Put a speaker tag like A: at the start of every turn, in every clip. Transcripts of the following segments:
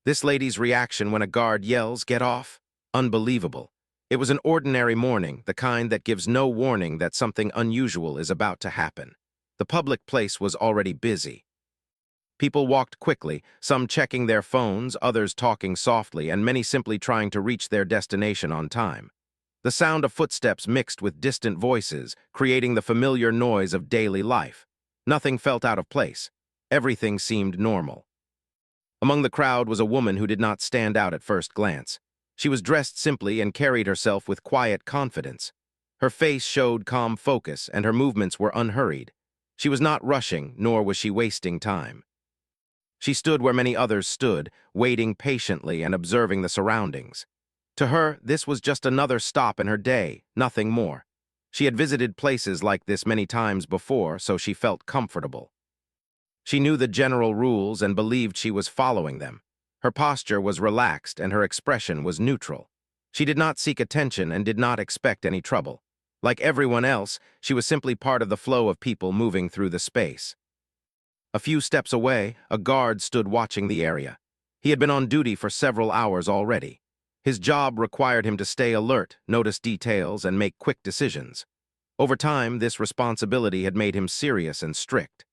A: This lady's reaction when a guard yells, "Get off!" Unbelievable. It was an ordinary morning, the kind that gives no warning that something unusual is about to happen. The public place was already busy. People walked quickly, some checking their phones, others talking softly, and many simply trying to reach their destination on time. The sound of footsteps mixed with distant voices, creating the familiar noise of daily life. Nothing felt out of place. Everything seemed normal. Among the crowd was a woman who did not stand out at first glance. She was dressed simply and carried herself with quiet confidence. Her face showed calm focus, and her movements were unhurried. She was not rushing, nor was she wasting time. She stood where many others stood, waiting patiently and observing the surroundings. To her, this was just another stop in her day, nothing more. She had visited places like this many times before, so she felt comfortable. She knew the general rules and believed she was following them. Her posture was relaxed and her expression was neutral. She did not seek attention and did not expect any trouble. Like everyone else, she was simply part of the flow of people moving through the space. A few steps away, a guard stood watching the area. He had been on duty for several hours already. His job required him to stay alert, notice details, and make quick decisions. Over time, this responsibility had made him serious and strict.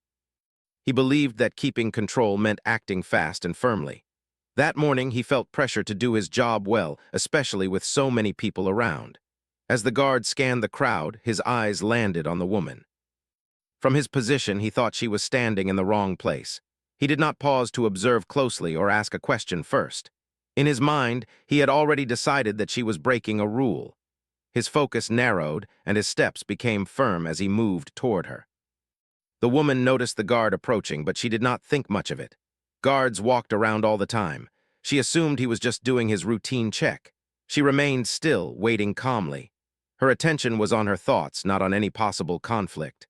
A: He believed that keeping control meant acting fast and firmly. That morning, he felt pressure to do his job well, especially with so many people around. As the guard scanned the crowd, his eyes landed on the woman. From his position, he thought she was standing in the wrong place. He did not pause to observe closely or ask a question first. In his mind, he had already decided that she was breaking a rule. His focus narrowed, and his steps became firm as he moved toward her. The woman noticed the guard approaching, but she did not think much of it. Guards walked around all the time. She assumed he was just doing his routine check. She remained still, waiting calmly. Her attention was on her thoughts, not on any possible conflict.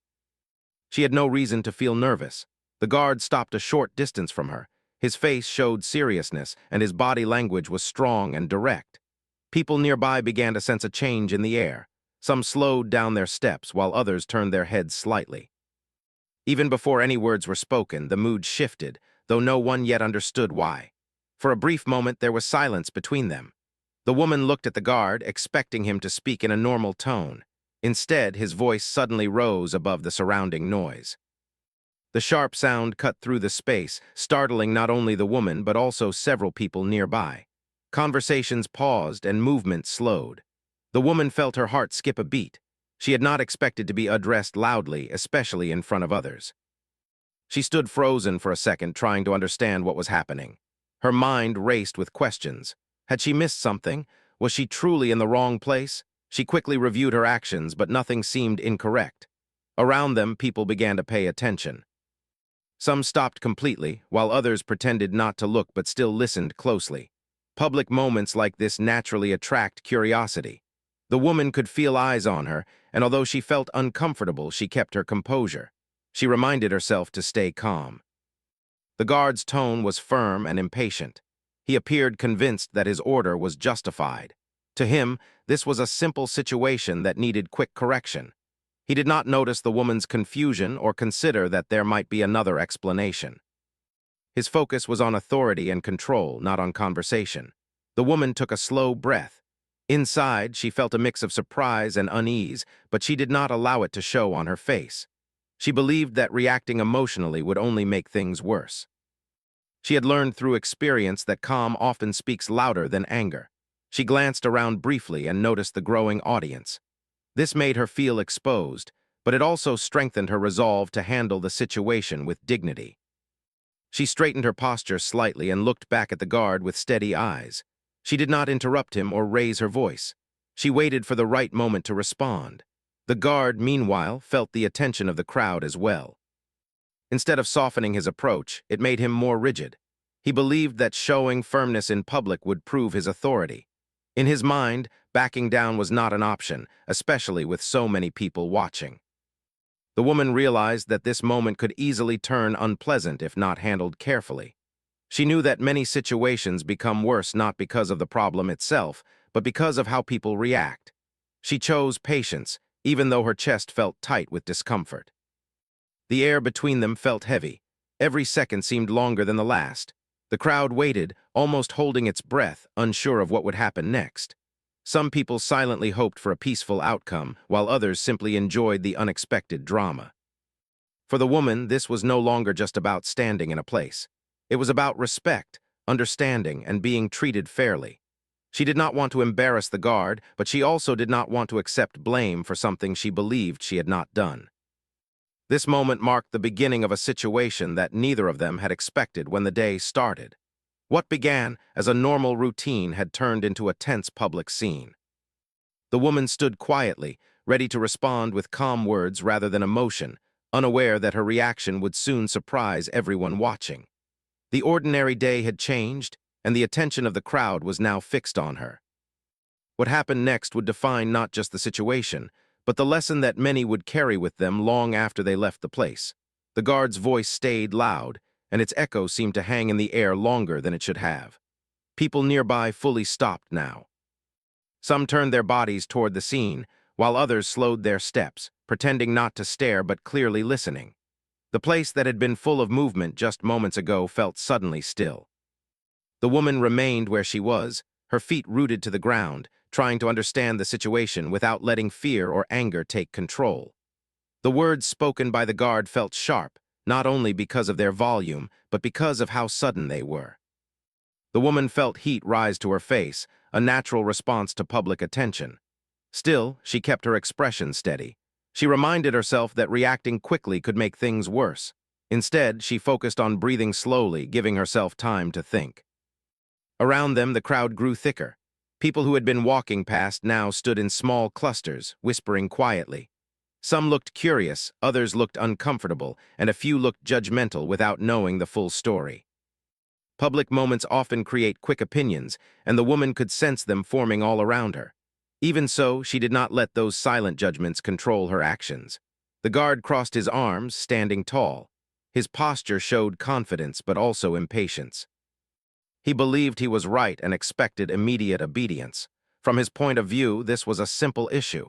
A: She had no reason to feel nervous. The guard stopped a short distance from her. His face showed seriousness, and his body language was strong and direct. People nearby began to sense a change in the air. Some slowed down their steps, while others turned their heads slightly. Even before any words were spoken, the mood shifted, though no one yet understood why. For a brief moment, there was silence between them. The woman looked at the guard, expecting him to speak in a normal tone. Instead, his voice suddenly rose above the surrounding noise. The sharp sound cut through the space, startling not only the woman but also several people nearby. Conversations paused and movement slowed. The woman felt her heart skip a beat. She had not expected to be addressed loudly, especially in front of others. She stood frozen for a second, trying to understand what was happening. Her mind raced with questions. Had she missed something? Was she truly in the wrong place? She quickly reviewed her actions, but nothing seemed incorrect. Around them, people began to pay attention. Some stopped completely, while others pretended not to look but still listened closely. Public moments like this naturally attract curiosity. The woman could feel eyes on her, and although she felt uncomfortable, she kept her composure. She reminded herself to stay calm. The guard's tone was firm and impatient. He appeared convinced that his order was justified. To him, this was a simple situation that needed quick correction. He did not notice the woman's confusion or consider that there might be another explanation. His focus was on authority and control, not on conversation. The woman took a slow breath. Inside, she felt a mix of surprise and unease, but she did not allow it to show on her face. She believed that reacting emotionally would only make things worse. She had learned through experience that calm often speaks louder than anger. She glanced around briefly and noticed the growing audience. This made her feel exposed, but it also strengthened her resolve to handle the situation with dignity. She straightened her posture slightly and looked back at the guard with steady eyes. She did not interrupt him or raise her voice. She waited for the right moment to respond. The guard, meanwhile, felt the attention of the crowd as well. Instead of softening his approach, it made him more rigid. He believed that showing firmness in public would prove his authority. In his mind, backing down was not an option, especially with so many people watching. The woman realized that this moment could easily turn unpleasant if not handled carefully. She knew that many situations become worse not because of the problem itself, but because of how people react. She chose patience, even though her chest felt tight with discomfort. The air between them felt heavy. Every second seemed longer than the last. The crowd waited, almost holding its breath, unsure of what would happen next. Some people silently hoped for a peaceful outcome, while others simply enjoyed the unexpected drama. For the woman, this was no longer just about standing in a place. It was about respect, understanding, and being treated fairly. She did not want to embarrass the guard, but she also did not want to accept blame for something she believed she had not done. This moment marked the beginning of a situation that neither of them had expected when the day started. What began as a normal routine had turned into a tense public scene. The woman stood quietly, ready to respond with calm words rather than emotion, unaware that her reaction would soon surprise everyone watching. The ordinary day had changed, and the attention of the crowd was now fixed on her. What happened next would define not just the situation, but the lesson that many would carry with them long after they left the place. The guard's voice stayed loud, and its echo seemed to hang in the air longer than it should have. People nearby fully stopped now. Some turned their bodies toward the scene, while others slowed their steps, pretending not to stare but clearly listening. The place that had been full of movement just moments ago felt suddenly still. The woman remained where she was, her feet rooted to the ground, trying to understand the situation without letting fear or anger take control. The words spoken by the guard felt sharp, not only because of their volume, but because of how sudden they were. The woman felt heat rise to her face, a natural response to public attention. Still, she kept her expression steady. She reminded herself that reacting quickly could make things worse. Instead, she focused on breathing slowly, giving herself time to think. Around them, the crowd grew thicker. People who had been walking past now stood in small clusters, whispering quietly. Some looked curious, others looked uncomfortable, and a few looked judgmental without knowing the full story. Public moments often create quick opinions, and the woman could sense them forming all around her. Even so, she did not let those silent judgments control her actions. The guard crossed his arms, standing tall. His posture showed confidence but also impatience. He believed he was right and expected immediate obedience. From his point of view, this was a simple issue.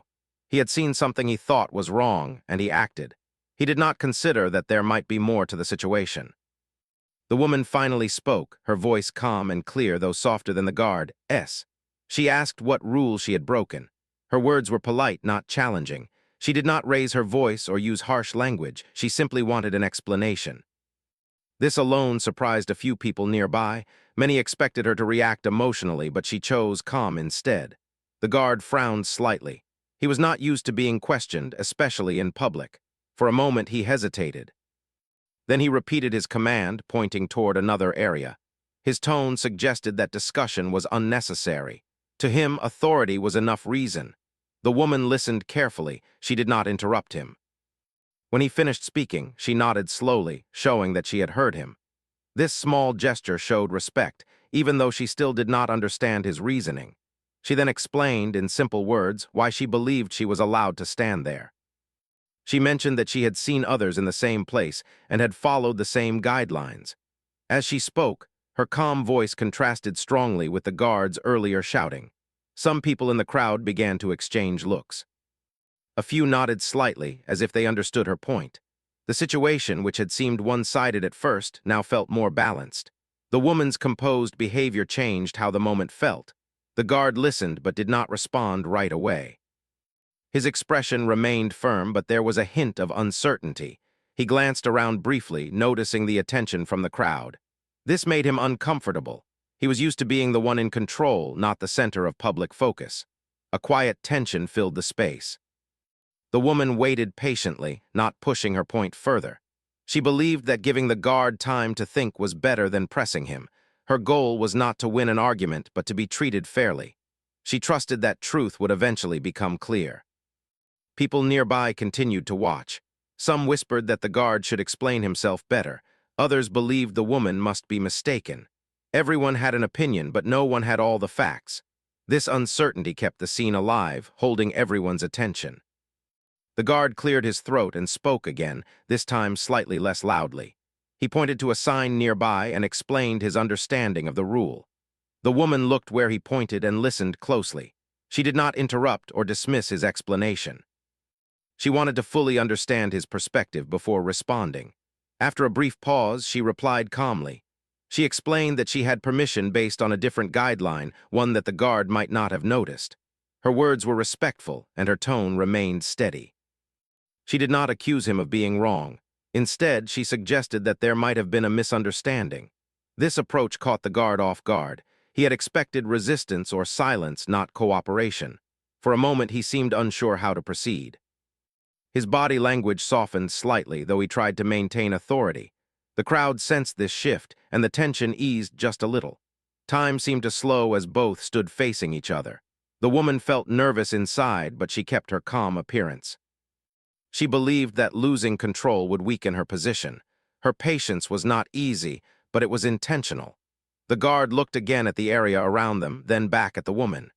A: He had seen something he thought was wrong, and he acted. He did not consider that there might be more to the situation. The woman finally spoke, her voice calm and clear, though softer than the guard's. She asked what rule she had broken. Her words were polite, not challenging. She did not raise her voice or use harsh language. She simply wanted an explanation. This alone surprised a few people nearby. Many expected her to react emotionally, but she chose calm instead. The guard frowned slightly. He was not used to being questioned, especially in public. For a moment, he hesitated. Then he repeated his command, pointing toward another area. His tone suggested that discussion was unnecessary. To him, authority was enough reason. The woman listened carefully. She did not interrupt him. When he finished speaking, she nodded slowly, showing that she had heard him. This small gesture showed respect, even though she still did not understand his reasoning. She then explained, in simple words, why she believed she was allowed to stand there. She mentioned that she had seen others in the same place and had followed the same guidelines. As she spoke, her calm voice contrasted strongly with the guard's earlier shouting. Some people in the crowd began to exchange looks. A few nodded slightly, as if they understood her point. The situation, which had seemed one-sided at first, now felt more balanced. The woman's composed behavior changed how the moment felt. The guard listened but did not respond right away. His expression remained firm, but there was a hint of uncertainty. He glanced around briefly, noticing the attention from the crowd. This made him uncomfortable. He was used to being the one in control, not the center of public focus. A quiet tension filled the space. The woman waited patiently, not pushing her point further. She believed that giving the guard time to think was better than pressing him. Her goal was not to win an argument, but to be treated fairly. She trusted that truth would eventually become clear. People nearby continued to watch. Some whispered that the guard should explain himself better. Others believed the woman must be mistaken. Everyone had an opinion, but no one had all the facts. This uncertainty kept the scene alive, holding everyone's attention. The guard cleared his throat and spoke again, this time slightly less loudly. He pointed to a sign nearby and explained his understanding of the rule. The woman looked where he pointed and listened closely. She did not interrupt or dismiss his explanation. She wanted to fully understand his perspective before responding. After a brief pause, she replied calmly. She explained that she had permission based on a different guideline, one that the guard might not have noticed. Her words were respectful, and her tone remained steady. She did not accuse him of being wrong. Instead, she suggested that there might have been a misunderstanding. This approach caught the guard off guard. He had expected resistance or silence, not cooperation. For a moment, he seemed unsure how to proceed. His body language softened slightly, though he tried to maintain authority. The crowd sensed this shift, and the tension eased just a little. Time seemed to slow as both stood facing each other. The woman felt nervous inside, but she kept her calm appearance. She believed that losing control would weaken her position. Her patience was not easy, but it was intentional. The guard looked again at the area around them, then back at the woman.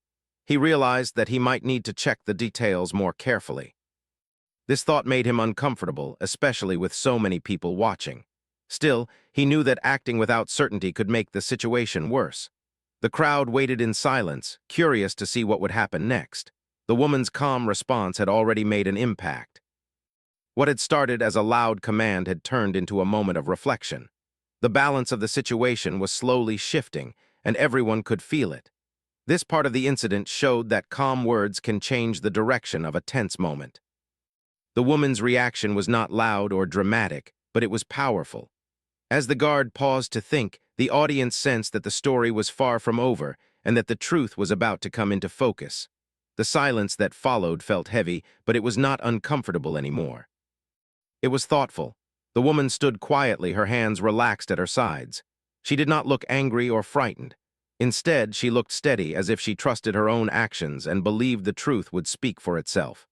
A: He realized that he might need to check the details more carefully. This thought made him uncomfortable, especially with so many people watching. Still, he knew that acting without certainty could make the situation worse. The crowd waited in silence, curious to see what would happen next. The woman's calm response had already made an impact. What had started as a loud command had turned into a moment of reflection. The balance of the situation was slowly shifting, and everyone could feel it. This part of the incident showed that calm words can change the direction of a tense moment. The woman's reaction was not loud or dramatic, but it was powerful. As the guard paused to think, the audience sensed that the story was far from over and that the truth was about to come into focus. The silence that followed felt heavy, but it was not uncomfortable anymore. It was thoughtful. The woman stood quietly, her hands relaxed at her sides. She did not look angry or frightened. Instead, she looked steady, as if she trusted her own actions and believed the truth would speak for itself.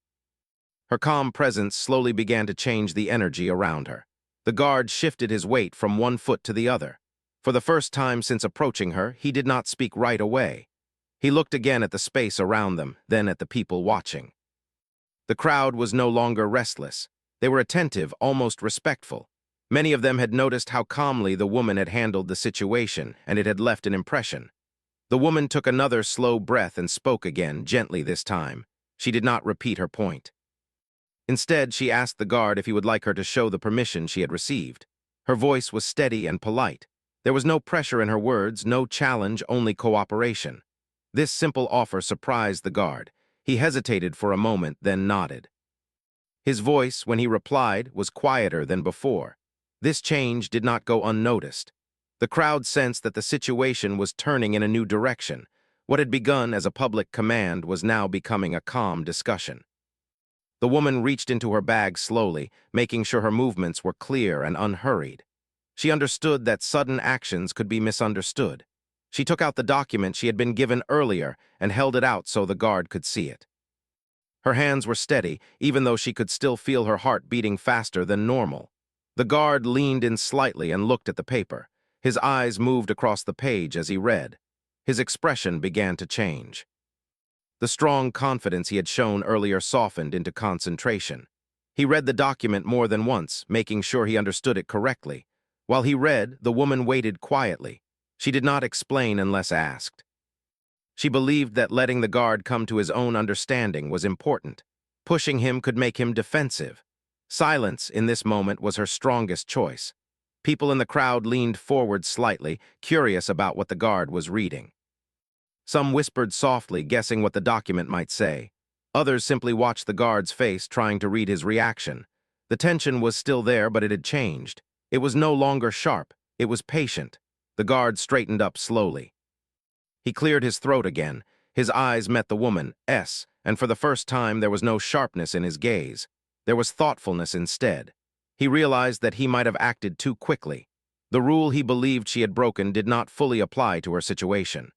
A: Her calm presence slowly began to change the energy around her. The guard shifted his weight from one foot to the other. For the first time since approaching her, he did not speak right away. He looked again at the space around them, then at the people watching. The crowd was no longer restless. They were attentive, almost respectful. Many of them had noticed how calmly the woman had handled the situation, and it had left an impression. The woman took another slow breath and spoke again, gently this time. She did not repeat her point. Instead, she asked the guard if he would like her to show the permission she had received. Her voice was steady and polite. There was no pressure in her words, no challenge, only cooperation. This simple offer surprised the guard. He hesitated for a moment, then nodded. His voice, when he replied, was quieter than before. This change did not go unnoticed. The crowd sensed that the situation was turning in a new direction. What had begun as a public command was now becoming a calm discussion. The woman reached into her bag slowly, making sure her movements were clear and unhurried. She understood that sudden actions could be misunderstood. She took out the document she had been given earlier and held it out so the guard could see it. Her hands were steady, even though she could still feel her heart beating faster than normal. The guard leaned in slightly and looked at the paper. His eyes moved across the page as he read. His expression began to change. The strong confidence he had shown earlier softened into concentration. He read the document more than once, making sure he understood it correctly. While he read, the woman waited quietly. She did not explain unless asked. She believed that letting the guard come to his own understanding was important. Pushing him could make him defensive. Silence in this moment was her strongest choice. People in the crowd leaned forward slightly, curious about what the guard was reading. Some whispered softly, guessing what the document might say. Others simply watched the guard's face, trying to read his reaction. The tension was still there, but it had changed. It was no longer sharp. It was patient. The guard straightened up slowly. He cleared his throat again. His eyes met the woman's, and for the first time there was no sharpness in his gaze. There was thoughtfulness instead. He realized that he might have acted too quickly. The rule he believed she had broken did not fully apply to her situation.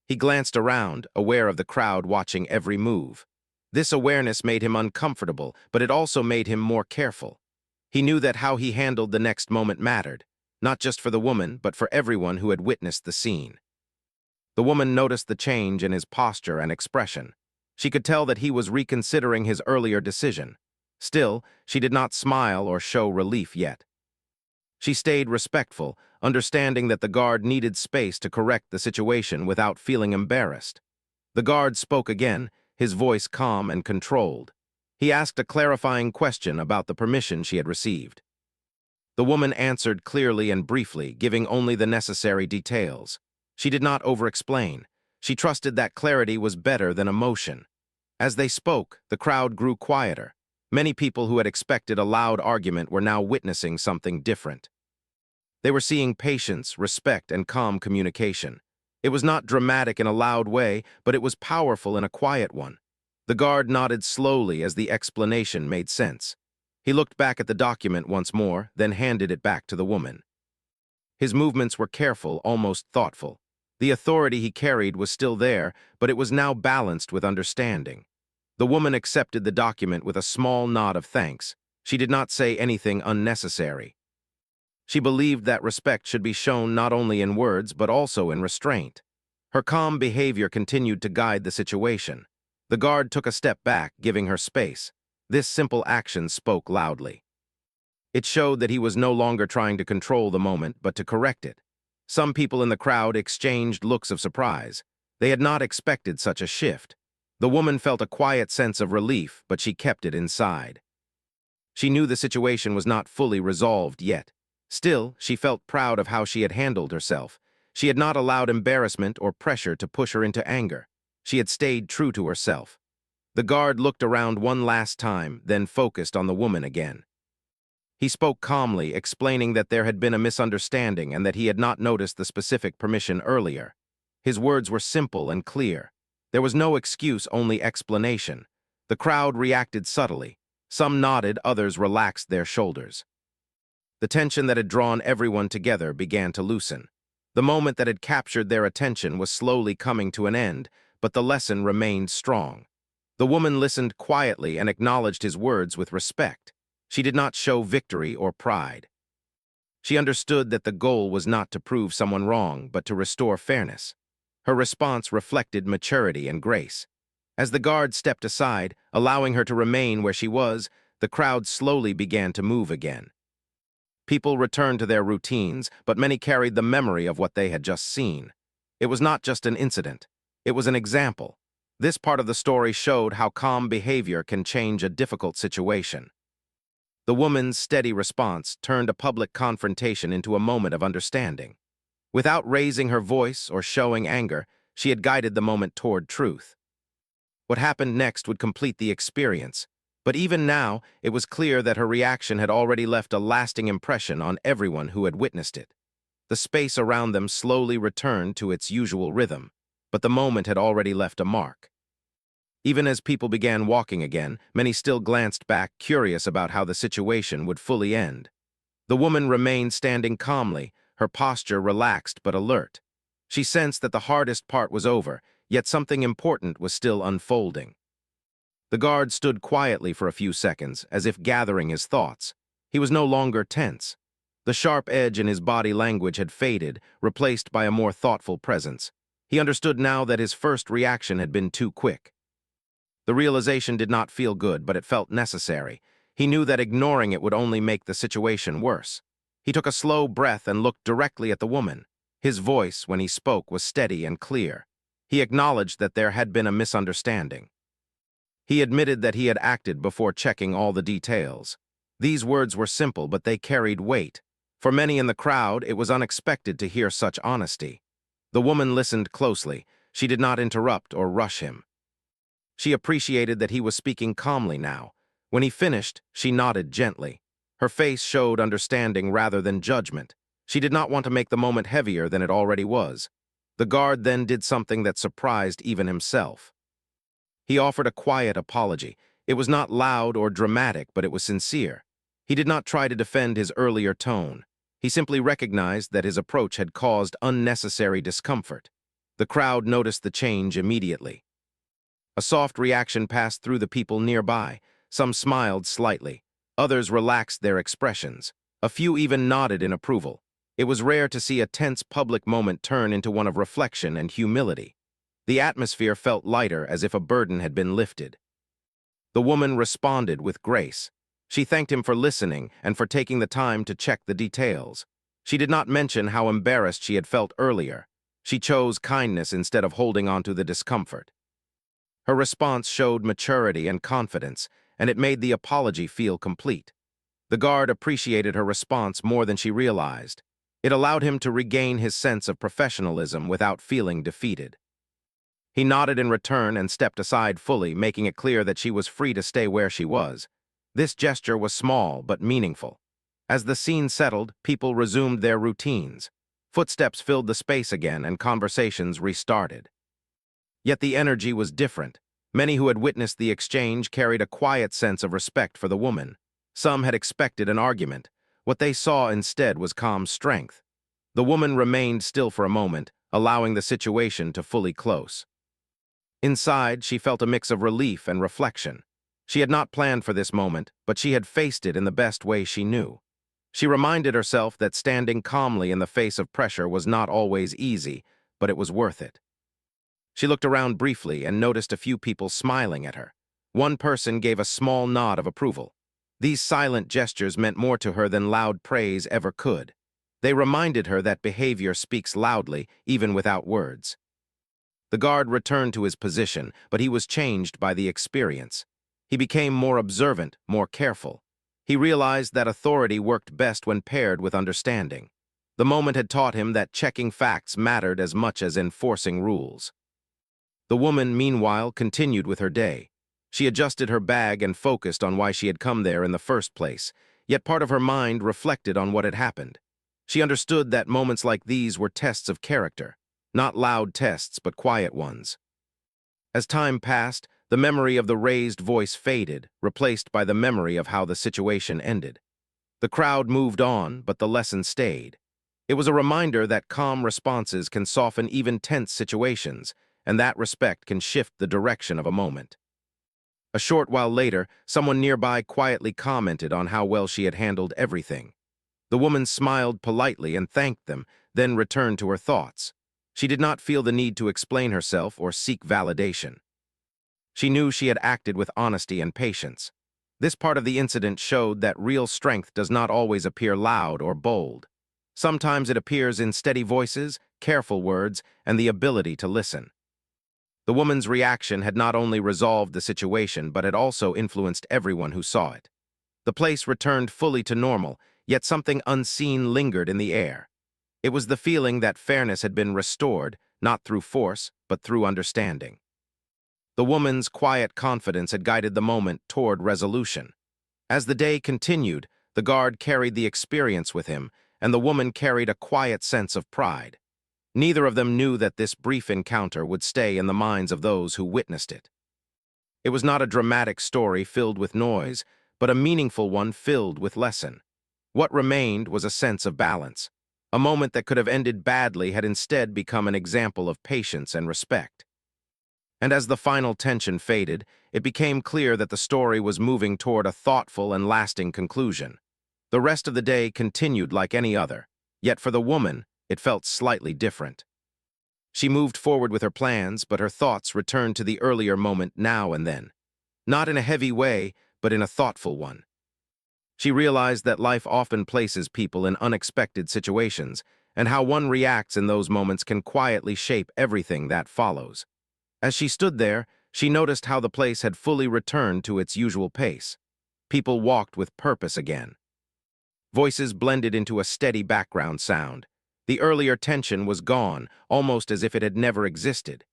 A: He glanced around, aware of the crowd watching every move. This awareness made him uncomfortable, but it also made him more careful. He knew that how he handled the next moment mattered, not just for the woman, but for everyone who had witnessed the scene. The woman noticed the change in his posture and expression. She could tell that he was reconsidering his earlier decision. Still, she did not smile or show relief yet. She stayed respectful, understanding that the guard needed space to correct the situation without feeling embarrassed. The guard spoke again, his voice calm and controlled. He asked a clarifying question about the permission she had received. The woman answered clearly and briefly, giving only the necessary details. She did not over-explain. She trusted that clarity was better than emotion. As they spoke, the crowd grew quieter. Many people who had expected a loud argument were now witnessing something different. They were seeing patience, respect, and calm communication. It was not dramatic in a loud way, but it was powerful in a quiet one. The guard nodded slowly as the explanation made sense. He looked back at the document once more, then handed it back to the woman. His movements were careful, almost thoughtful. The authority he carried was still there, but it was now balanced with understanding. The woman accepted the document with a small nod of thanks. She did not say anything unnecessary. She believed that respect should be shown not only in words but also in restraint. Her calm behavior continued to guide the situation. The guard took a step back, giving her space. This simple action spoke loudly. It showed that he was no longer trying to control the moment, but to correct it. Some people in the crowd exchanged looks of surprise. They had not expected such a shift. The woman felt a quiet sense of relief, but she kept it inside. She knew the situation was not fully resolved yet. Still, she felt proud of how she had handled herself. She had not allowed embarrassment or pressure to push her into anger. She had stayed true to herself. The guard looked around one last time, then focused on the woman again. He spoke calmly, explaining that there had been a misunderstanding and that he had not noticed the specific permission earlier. His words were simple and clear. There was no excuse, only explanation. The crowd reacted subtly. Some nodded, others relaxed their shoulders. The tension that had drawn everyone together began to loosen. The moment that had captured their attention was slowly coming to an end, but the lesson remained strong. The woman listened quietly and acknowledged his words with respect. She did not show victory or pride. She understood that the goal was not to prove someone wrong, but to restore fairness. Her response reflected maturity and grace. As the guard stepped aside, allowing her to remain where she was, the crowd slowly began to move again. People returned to their routines, but many carried the memory of what they had just seen. It was not just an incident. It was an example. This part of the story showed how calm behavior can change a difficult situation. The woman's steady response turned a public confrontation into a moment of understanding. Without raising her voice or showing anger, she had guided the moment toward truth. What happened next would complete the experience. But even now, it was clear that her reaction had already left a lasting impression on everyone who had witnessed it. The space around them slowly returned to its usual rhythm, but the moment had already left a mark. Even as people began walking again, many still glanced back, curious about how the situation would fully end. The woman remained standing calmly, her posture relaxed but alert. She sensed that the hardest part was over, yet something important was still unfolding. The guard stood quietly for a few seconds, as if gathering his thoughts. He was no longer tense. The sharp edge in his body language had faded, replaced by a more thoughtful presence. He understood now that his first reaction had been too quick. The realization did not feel good, but it felt necessary. He knew that ignoring it would only make the situation worse. He took a slow breath and looked directly at the woman. His voice, when he spoke, was steady and clear. He acknowledged that there had been a misunderstanding. He admitted that he had acted before checking all the details. These words were simple, but they carried weight. For many in the crowd, it was unexpected to hear such honesty. The woman listened closely. She did not interrupt or rush him. She appreciated that he was speaking calmly now. When he finished, she nodded gently. Her face showed understanding rather than judgment. She did not want to make the moment heavier than it already was. The guard then did something that surprised even himself. He offered a quiet apology. It was not loud or dramatic, but it was sincere. He did not try to defend his earlier tone. He simply recognized that his approach had caused unnecessary discomfort. The crowd noticed the change immediately. A soft reaction passed through the people nearby. Some smiled slightly. Others relaxed their expressions. A few even nodded in approval. It was rare to see a tense public moment turn into one of reflection and humility. The atmosphere felt lighter, as if a burden had been lifted. The woman responded with grace. She thanked him for listening and for taking the time to check the details. She did not mention how embarrassed she had felt earlier. She chose kindness instead of holding on to the discomfort. Her response showed maturity and confidence, and it made the apology feel complete. The guard appreciated her response more than she realized. It allowed him to regain his sense of professionalism without feeling defeated. He nodded in return and stepped aside fully, making it clear that she was free to stay where she was. This gesture was small but meaningful. As the scene settled, people resumed their routines. Footsteps filled the space again and conversations restarted. Yet the energy was different. Many who had witnessed the exchange carried a quiet sense of respect for the woman. Some had expected an argument. What they saw instead was calm strength. The woman remained still for a moment, allowing the situation to fully close. Inside, she felt a mix of relief and reflection. She had not planned for this moment, but she had faced it in the best way she knew. She reminded herself that standing calmly in the face of pressure was not always easy, but it was worth it. She looked around briefly and noticed a few people smiling at her. One person gave a small nod of approval. These silent gestures meant more to her than loud praise ever could. They reminded her that behavior speaks loudly, even without words. The guard returned to his position, but he was changed by the experience. He became more observant, more careful. He realized that authority worked best when paired with understanding. The moment had taught him that checking facts mattered as much as enforcing rules. The woman, meanwhile, continued with her day. She adjusted her bag and focused on why she had come there in the first place, yet part of her mind reflected on what had happened. She understood that moments like these were tests of character, not loud tests but quiet ones. As time passed, the memory of the raised voice faded, replaced by the memory of how the situation ended. The crowd moved on, but the lesson stayed. It was a reminder that calm responses can soften even tense situations, and that respect can shift the direction of a moment. A short while later, someone nearby quietly commented on how well she had handled everything. The woman smiled politely and thanked them, then returned to her thoughts. She did not feel the need to explain herself or seek validation. She knew she had acted with honesty and patience. This part of the incident showed that real strength does not always appear loud or bold. Sometimes it appears in steady voices, careful words, and the ability to listen. The woman's reaction had not only resolved the situation, but had also influenced everyone who saw it. The place returned fully to normal, yet something unseen lingered in the air. It was the feeling that fairness had been restored, not through force, but through understanding. The woman's quiet confidence had guided the moment toward resolution. As the day continued, the guard carried the experience with him, and the woman carried a quiet sense of pride. Neither of them knew that this brief encounter would stay in the minds of those who witnessed it. It was not a dramatic story filled with noise, but a meaningful one filled with lesson. What remained was a sense of balance. A moment that could have ended badly had instead become an example of patience and respect. And as the final tension faded, it became clear that the story was moving toward a thoughtful and lasting conclusion. The rest of the day continued like any other, yet for the woman, it felt slightly different. She moved forward with her plans, but her thoughts returned to the earlier moment now and then. Not in a heavy way, but in a thoughtful one. She realized that life often places people in unexpected situations, and how one reacts in those moments can quietly shape everything that follows. As she stood there, she noticed how the place had fully returned to its usual pace. People walked with purpose again. Voices blended into a steady background sound. The earlier tension was gone, almost as if it had never existed.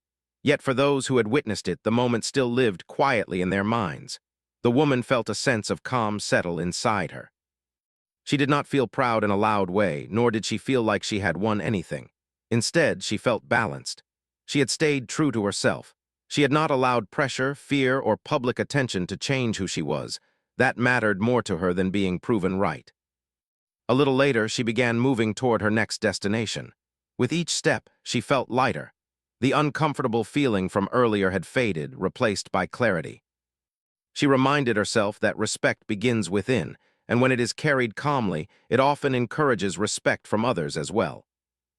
A: Yet for those who had witnessed it, the moment still lived quietly in their minds. The woman felt a sense of calm settle inside her. She did not feel proud in a loud way, nor did she feel like she had won anything. Instead, she felt balanced. She had stayed true to herself. She had not allowed pressure, fear, or public attention to change who she was. That mattered more to her than being proven right. A little later, she began moving toward her next destination. With each step, she felt lighter. The uncomfortable feeling from earlier had faded, replaced by clarity. She reminded herself that respect begins within, and when it is carried calmly, it often encourages respect from others as well.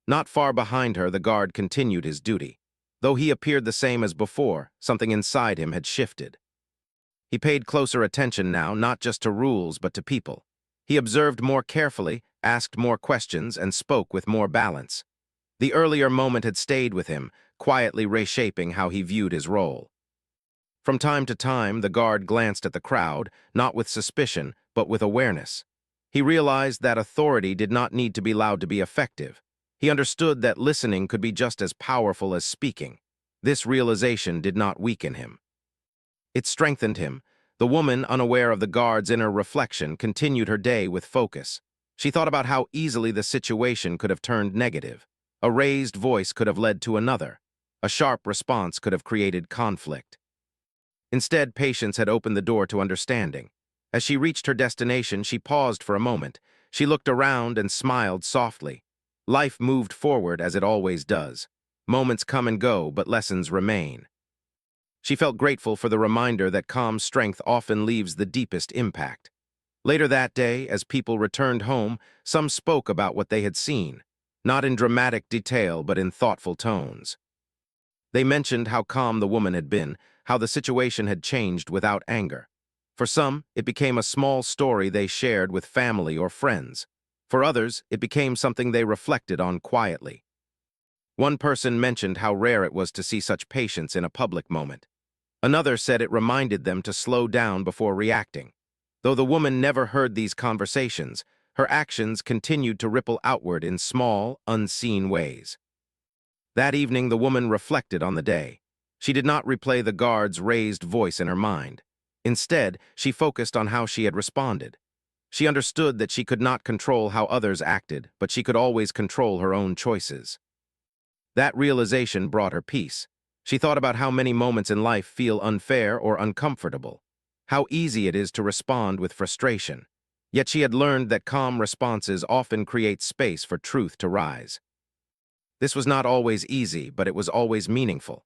A: Not far behind her, the guard continued his duty. Though he appeared the same as before, something inside him had shifted. He paid closer attention now, not just to rules, but to people. He observed more carefully, asked more questions, and spoke with more balance. The earlier moment had stayed with him, quietly reshaping how he viewed his role. From time to time, the guard glanced at the crowd, not with suspicion, but with awareness. He realized that authority did not need to be loud to be effective. He understood that listening could be just as powerful as speaking. This realization did not weaken him. It strengthened him. The woman, unaware of the guard's inner reflection, continued her day with focus. She thought about how easily the situation could have turned negative. A raised voice could have led to another. A sharp response could have created conflict. Instead, patience had opened the door to understanding. As she reached her destination, she paused for a moment. She looked around and smiled softly. Life moved forward as it always does. Moments come and go, but lessons remain. She felt grateful for the reminder that calm strength often leaves the deepest impact. Later that day, as people returned home, some spoke about what they had seen, not in dramatic detail but in thoughtful tones. They mentioned how calm the woman had been, how the situation had changed without anger. For some, it became a small story they shared with family or friends. For others, it became something they reflected on quietly. One person mentioned how rare it was to see such patience in a public moment. Another said it reminded them to slow down before reacting. Though the woman never heard these conversations, her actions continued to ripple outward in small, unseen ways. That evening, the woman reflected on the day. She did not replay the guard's raised voice in her mind. Instead, she focused on how she had responded. She understood that she could not control how others acted, but she could always control her own choices. That realization brought her peace. She thought about how many moments in life feel unfair or uncomfortable, how easy it is to respond with frustration. Yet she had learned that calm responses often create space for truth to rise. This was not always easy, but it was always meaningful.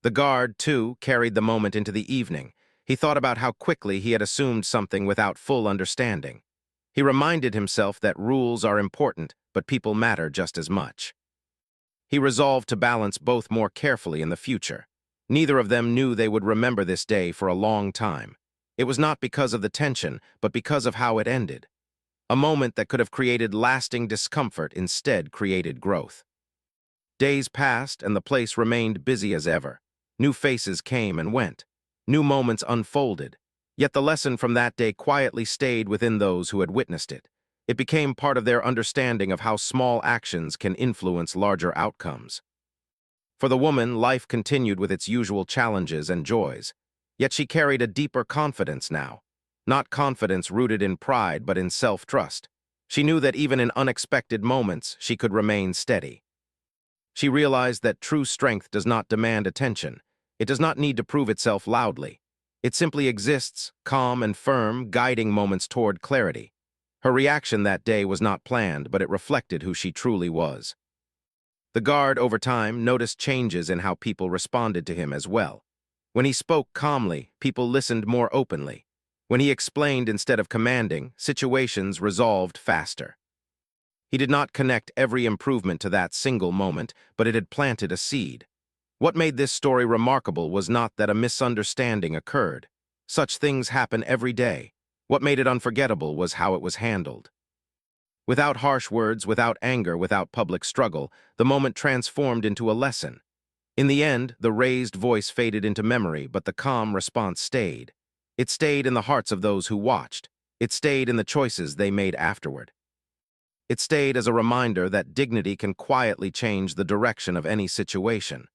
A: The guard, too, carried the moment into the evening. He thought about how quickly he had assumed something without full understanding. He reminded himself that rules are important, but people matter just as much. He resolved to balance both more carefully in the future. Neither of them knew they would remember this day for a long time. It was not because of the tension, but because of how it ended. A moment that could have created lasting discomfort instead created growth. Days passed, and the place remained busy as ever. New faces came and went. New moments unfolded. Yet the lesson from that day quietly stayed within those who had witnessed it. It became part of their understanding of how small actions can influence larger outcomes. For the woman, life continued with its usual challenges and joys. Yet she carried a deeper confidence now. Not confidence rooted in pride, but in self-trust. She knew that even in unexpected moments, she could remain steady. She realized that true strength does not demand attention. It does not need to prove itself loudly. It simply exists, calm and firm, guiding moments toward clarity. Her reaction that day was not planned, but it reflected who she truly was. The guard, over time, noticed changes in how people responded to him as well. When he spoke calmly, people listened more openly. When he explained instead of commanding, situations resolved faster. He did not connect every improvement to that single moment, but it had planted a seed. What made this story remarkable was not that a misunderstanding occurred. Such things happen every day. What made it unforgettable was how it was handled. Without harsh words, without anger, without public struggle, the moment transformed into a lesson. In the end, the raised voice faded into memory, but the calm response stayed. It stayed in the hearts of those who watched. It stayed in the choices they made afterward. It stayed as a reminder that dignity can quietly change the direction of any situation.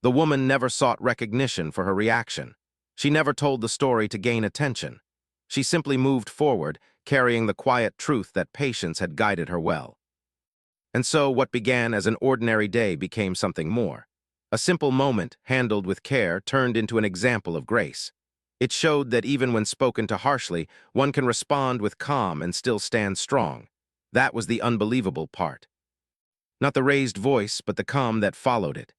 A: The woman never sought recognition for her reaction. She never told the story to gain attention. She simply moved forward, carrying the quiet truth that patience had guided her well. And so what began as an ordinary day became something more. A simple moment, handled with care, turned into an example of grace. It showed that even when spoken to harshly, one can respond with calm and still stand strong. That was the unbelievable part. Not the raised voice, but the calm that followed it.